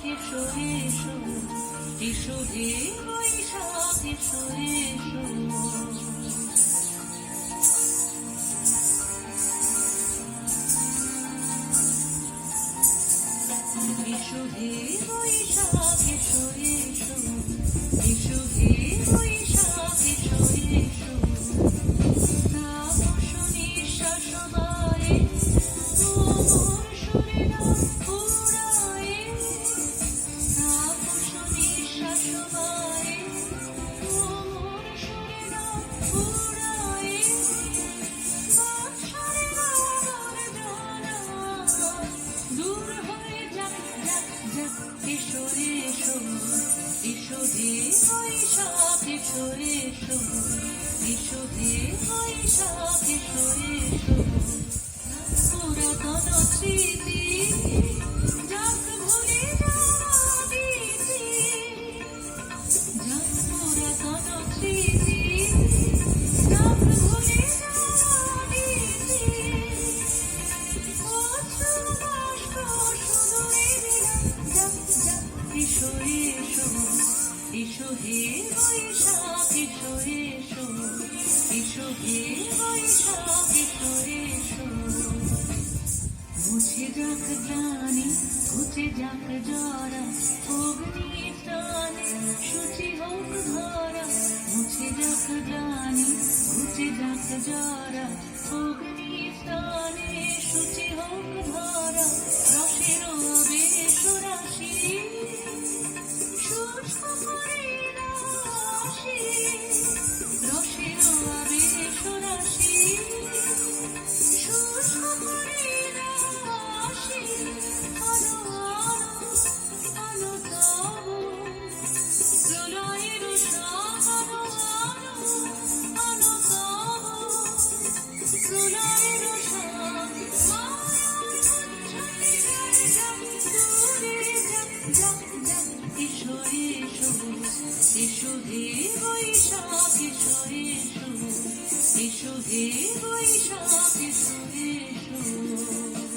এসো এসো এসো হে বৈশাখ এসো এসো এসো হে বৈশাখ এসো এসো এসো হে বৈশাখ এসো এসো তাপস নিঃশ্বাস বায়ে মোর শরীরা পুরায়ে তাপস নিঃশ্বাস বায়ে মোর শরীরা পুরায়ে বাঁশরে বাবার জ্বালা দূর হয়ে যাক যাক যাক এসো এসো এসো হে বৈশাখ এসো এসো এসো হে বৈশাখ এসো এসো পুরাতন স্মৃতি যাক ভুলে যাওয়া দিতি যাক পুরাতন স্মৃতি যাক ভুলে যাওয়া দিতি অশ্রু বাষ্প সুদূরে দিলাম যাক যাক এসো এসো এসো হে বৈশাখ এসো এসো এসো হে বৈশাখ এসো এসো মুছে যাক গ্লানি ঘুচে যাক জরা অগ্নি প্রাণে শুচি হোক ধরা মুছে যাক গ্লানি ঘুচে যাক জরা অগ্নি প্রাণে শুচি হোক ধরা রসের আবেশ রাশি শুষ্ক করে রাশি রসের আবেশ রাশি শুষ্ক করে রাশি আলো আলো তব প্রলয়ের সব আলো তব প্রলয়ের সব মায়ার ছড়ে যাক দূরে যাক যাক যাক এসো এসো এসো হে বৈশাখ এসো এসো এসো হে বৈশাখ এসো এসো